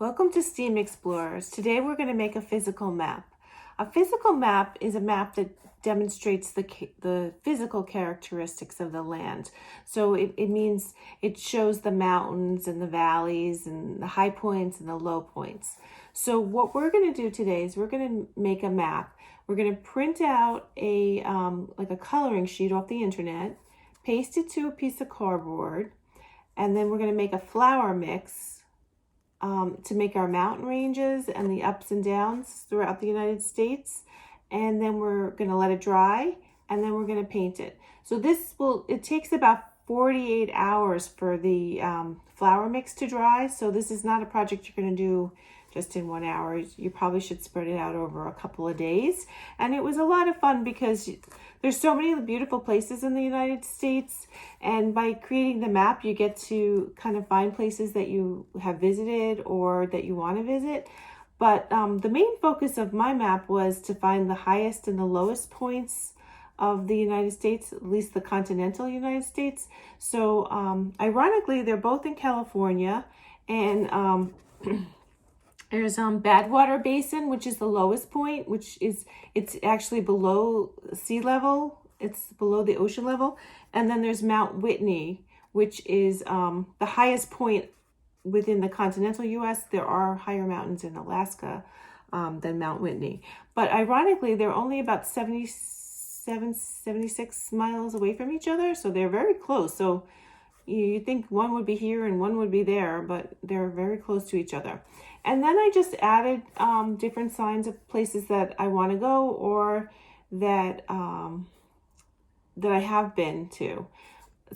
Welcome to STEAM Explorers. Today we're going to make a physical map. A physical map is a map that demonstrates the physical characteristics of the land. So it means it shows the mountains and the valleys and the high points and the low points. So what we're going to do today is we're going to make a map. We're going to print out like a coloring sheet off the internet, paste it to a piece of cardboard, and then we're going to make a flour mix to make our mountain ranges and the ups and downs throughout the United States. And then we're going to let it dry, and then we're going to paint it. So it takes about 48 hours for the flour mix to dry. So this is not a project you're going to do just in 1 hour. You probably should spread it out over a couple of days. And it was a lot of fun because there's so many beautiful places in the United States. And by creating the map, you get to kind of find places that you have visited or that you want to visit. But the main focus of my map was to find the highest and the lowest points of the United States, at least the continental United States. So ironically, they're both in California, and there's Badwater Basin, which is the lowest point, it's actually below sea level. It's below the ocean level. And then there's Mount Whitney, which is the highest point within the continental U.S. There are higher mountains in Alaska than Mount Whitney. But ironically, they're only about 76 miles away from each other. So they're very close. So you think one would be here and one would be there, but they're very close to each other. And then I just added different signs of places that I want to go or that that I have been to.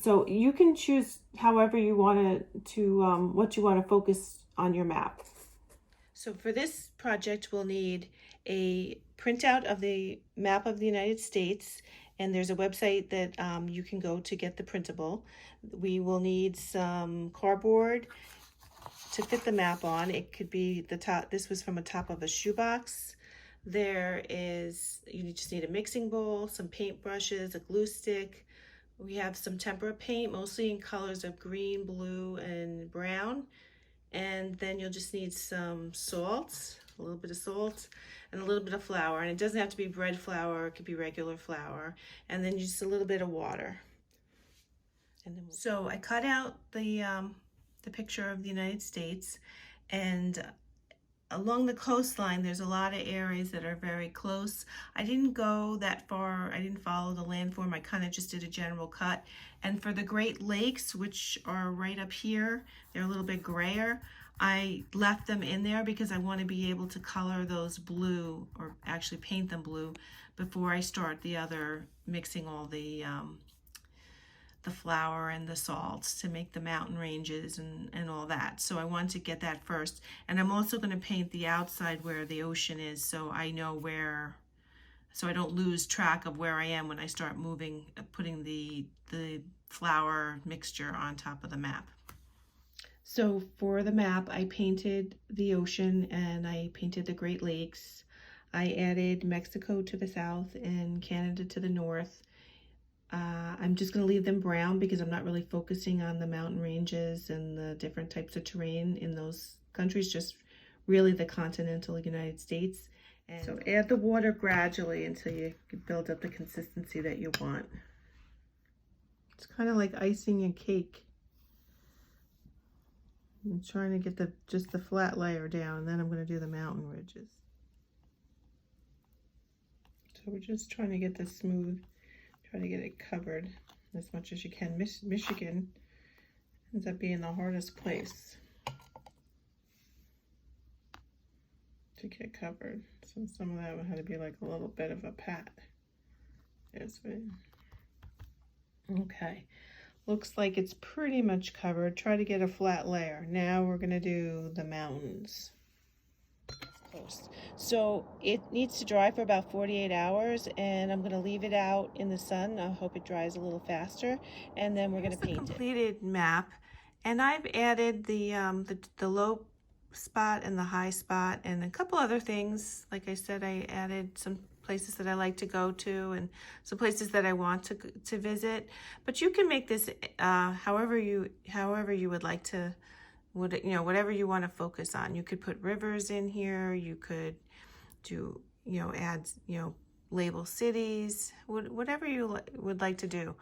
So you can choose however you want to what you want to focus on your map. So for this project, we'll need a printout of the map of the United States, and there's a website that you can go to get the printable. We will need some cardboard to fit the map on. It could be the top. This was from a top of a shoebox. You just need a mixing bowl, some paint brushes, a glue stick. We have some tempera paint, mostly in colors of green, blue, and brown. And then you'll just need some salt, a little bit of salt, and a little bit of flour. And it doesn't have to be bread flour, it could be regular flour. And then just a little bit of water. So I cut out the picture of the United States, and along the coastline there's a lot of areas that are very close. I didn't go that far, I didn't follow the landform, I kind of just did a general cut. And for the Great Lakes, which are right up here, they're a little bit grayer, I left them in there because I want to be able to color those blue, or actually paint them blue, before I start the other mixing all the flour and the salts to make the mountain ranges and all that. So I want to get that first. And I'm also going to paint the outside where the ocean is, so I know where, so I don't lose track of where I am when I start moving, putting the flour mixture on top of the map. So for the map, I painted the ocean and I painted the Great Lakes. I added Mexico to the south and Canada to the north. I'm just going to leave them brown because I'm not really focusing on the mountain ranges and the different types of terrain in those countries, just really the continental United States. And so add the water gradually until you build up the consistency that you want. It's kind of like icing a cake. I'm trying to get just the flat layer down, and then I'm going to do the mountain ridges. So we're just trying to get this smooth. Try to get it covered as much as you can. Michigan ends up being the hardest place to get covered. So some of that had to be like a little bit of a pat. Yes, okay. Looks like it's pretty much covered. Try to get a flat layer. Now we're gonna do the mountains. So it needs to dry for about 48 hours, and I'm going to leave it out in the sun. I hope it dries a little faster, and then we're going to paint it. Completed map, and I've added the low spot and the high spot and a couple other things. Like I said, I added some places that I like to go to and some places that I want to visit. But you can make this however you would like to whatever you want to focus on. You could put rivers in here. You could do, add, label cities, whatever you would like to do.